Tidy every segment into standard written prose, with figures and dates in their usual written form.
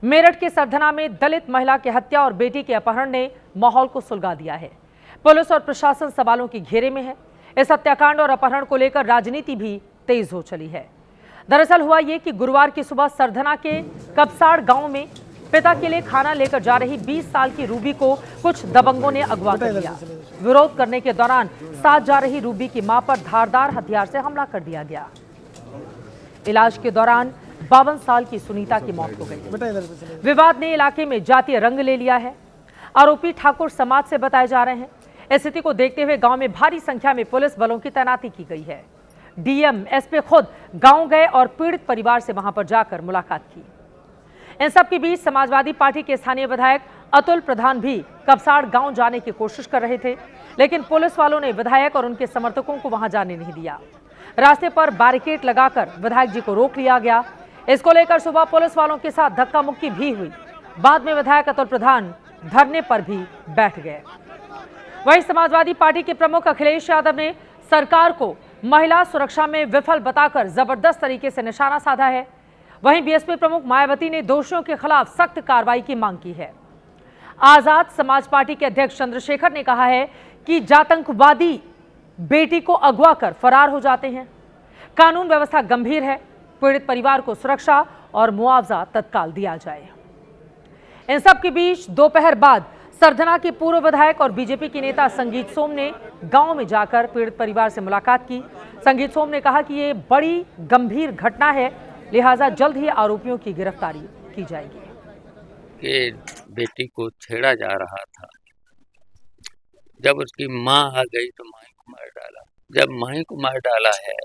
मेरठ के सरधना में दलित महिला की हत्या और बेटी के अपहरण ने माहौल को सुलगा दिया है। पुलिस और प्रशासन सवालों के घेरे में है। इस हत्याकांड और अपहरण को लेकर राजनीति भी तेज हो चली है। दरअसल हुआ ये कि गुरुवार की सुबह सरधना के कपसाड़ गांव में पिता के लिए खाना लेकर जा रही 20 साल की रूबी को कुछ दबंगों ने अगवा कर लिया। विरोध करने के दौरान साथ जा रही रूबी की मां पर धारदार हथियार से हमला कर दिया गया। इलाज के दौरान 52 साल की सुनीता की मौत हो गई। विवाद ने इलाके में जातीय रंग ले लिया है। आरोपी ठाकुर समाज से बताए जा रहे हैं। इस स्थिति को देखते हुए गांव में भारी संख्या में पुलिस बलों की तैनाती की गई है। डीएम एसपी खुद गांव गए और पीड़ित परिवार से वहां पर जाकर मुलाकात की। इन सब के बीच समाजवादी पार्टी के स्थानीय विधायक अतुल प्रधान भी कपसाड़ गांव जाने की कोशिश कर रहे थे, लेकिन पुलिस वालों ने विधायक और उनके समर्थकों को वहां जाने नहीं दिया। रास्ते पर बैरिकेड लगाकर विधायक जी को रोक लिया गया। इसको लेकर सुबह पुलिस वालों के साथ धक्का मुक्की भी हुई। बाद में विधायक अतुल प्रधान धरने पर भी बैठ गए। वहीं समाजवादी पार्टी के प्रमुख अखिलेश यादव ने सरकार को महिला सुरक्षा में विफल बताकर जबरदस्त तरीके से निशाना साधा है। वहीं बीएसपी प्रमुख मायावती ने दोषियों के खिलाफ सख्त कार्रवाई की मांग की है। आजाद समाज पार्टी के अध्यक्ष चंद्रशेखर ने कहा है कि जातंकवादी बेटी को अगवा कर फरार हो जाते हैं। कानून व्यवस्था गंभीर है। पीड़ित परिवार को सुरक्षा और मुआवजा तत्काल दिया जाए। इन सब के बीच दोपहर बाद सरधना के पूर्व विधायक और बीजेपी के नेता संगीत सोम ने गांव में जाकर पीड़ित परिवार से मुलाकात की। संगीत सोम ने कहा कि ये बड़ी गंभीर घटना है, लिहाजा जल्द ही आरोपियों की गिरफ्तारी की जाएगी। कि बेटी को छेड़ा जा रहा था, जब उसकी मां आ गई तो मां को मार डाला। जब मां को मार डाला है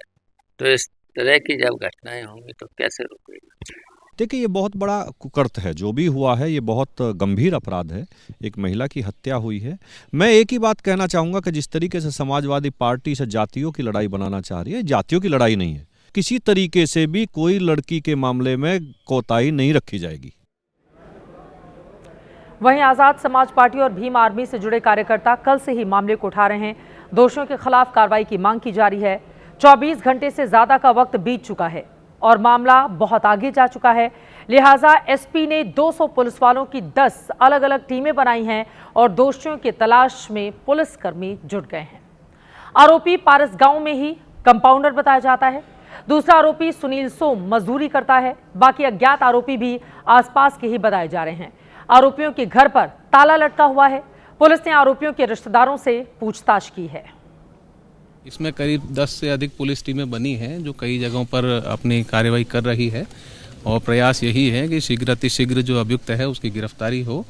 तो इस तरह की जब घटनाएं होंगी तो कैसे रुकेगी। देखिए, ये बहुत बड़ा कुकर्त है। जो भी हुआ है ये बहुत गंभीर अपराध है। एक महिला की हत्या हुई है। मैं एक ही बात कहना चाहूँगा कि जिस तरीके से समाजवादी पार्टी से जातियों की लड़ाई बनाना चाह रही है, जातियों की लड़ाई नहीं है। किसी तरीके से भी कोई लड़की के मामले में कोताही नहीं रखी जाएगी। वहीं आजाद समाज पार्टी और भीम आर्मी से जुड़े कार्यकर्ता कल से ही मामले को उठा रहे हैं। दोषियों के खिलाफ कार्रवाई की मांग की जा रही है। 24 घंटे से ज्यादा का वक्त बीत चुका है और मामला बहुत आगे जा चुका है। लिहाजा एसपी ने 200 पुलिस वालों की 10 अलग अलग टीमें बनाई हैं और दोषियों की तलाश में पुलिसकर्मी जुट गए हैं। आरोपी पारस गांव में ही कंपाउंडर बताया जाता है। दूसरा आरोपी सुनील सोम मजदूरी करता है। बाकी अज्ञात आरोपी भी आसपास के ही बताए जा रहे हैं। आरोपियों के घर पर ताला लटका हुआ है। पुलिस ने आरोपियों के रिश्तेदारों से पूछताछ की है। इसमें करीब 10 से अधिक पुलिस टीमें बनी हैं जो कई जगहों पर अपनी कार्रवाई कर रही है और प्रयास यही है कि शीघ्र अतिशीघ्र जो अभियुक्त है उसकी गिरफ्तारी हो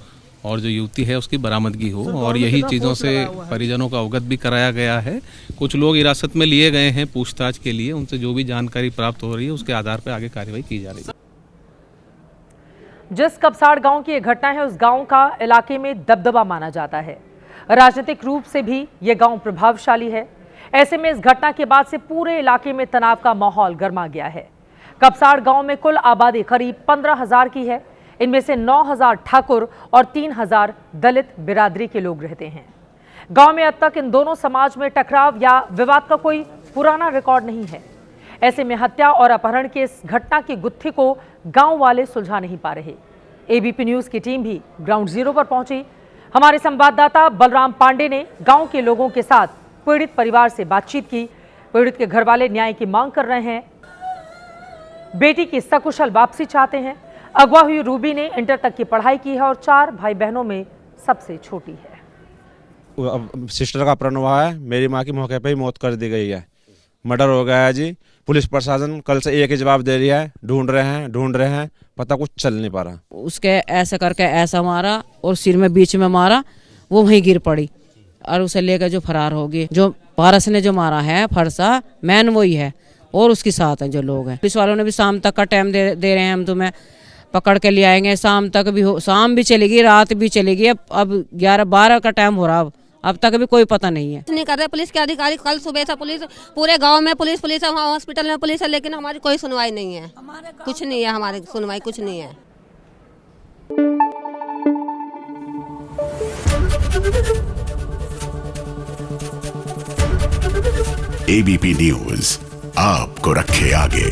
और जो युवती है उसकी बरामदगी हो। और यही चीज़ों से परिजनों को अवगत भी कराया गया है। कुछ लोग हिरासत में लिए गए हैं पूछताछ के लिए। उनसे जो भी जानकारी प्राप्त हो रही है उसके आधार पर आगे कार्रवाई की जा रही है। जिस कपसाड़ गांव की यह घटना है, उस गांव का इलाके में दबदबा माना जाता है। राजनीतिक रूप से भी यह गांव प्रभावशाली है। ऐसे में इस घटना के बाद से पूरे इलाके में तनाव का माहौल गर्मा गया है। कपसाड़ गांव में कुल आबादी करीब 15,000 की है। इनमें से 9,000 ठाकुर और 3,000 दलित बिरादरी के लोग रहते हैं। गांव में अब तक इन दोनों समाज में टकराव या विवाद का कोई पुराना रिकॉर्ड नहीं है। ऐसे में हत्या और अपहरण की इस घटना की गुत्थी को गांव वाले सुलझा नहीं पा रहे। एबीपी न्यूज की टीम भी ग्राउंड जीरो पर पहुंची। हमारे संवाददाता बलराम पांडे ने गांव के लोगों के साथ पीड़ित परिवार से बातचीत की। पीड़ित के घर वाले न्याय की मांग कर रहे हैं। बेटी की सकुशल वापसी चाहते हैं। अगवा हुई रूबी ने इंटर तक की पढ़ाई की है और 4 भाई बहनों में सबसे छोटी है। अब सिस्टर का अपहरण हुआ है। मेरी माँ की मौके पर ही मौत कर दी गई है। मर्डर हो गया है जी। पुलिस प्रशासन कल से एक ही जवाब दे रहा है, ढूंढ रहे हैं, पता कुछ चल नहीं पा रहा। उसके ऐसा करके ऐसा मारा और सिर में बीच में मारा, वो वहीं गिर पड़ी और उसे लेकर जो फरार हो गए। जो पारस ने जो मारा है फरसा मैन वही है और उसके साथ हैं जो लोग हैं। पुलिस वालों ने भी शाम तक का टाइम दे रहे हैं, हम तुम्हें पकड़ के ले आएंगे। शाम तक भी हो, शाम भी चलेगी, रात भी चलेगी। अब 11-12 का टाइम हो रहा, अब तक भी कोई पता नहीं है। नहीं कर रहे पुलिस के अधिकारी। कल सुबह से पुलिस पूरे गांव में पुलिस है, वहाँ हॉस्पिटल में पुलिस है, लेकिन हमारी कोई सुनवाई नहीं है। कुछ नहीं है, हमारी सुनवाई कुछ नहीं है। एबीपी न्यूज आपको रखे आगे।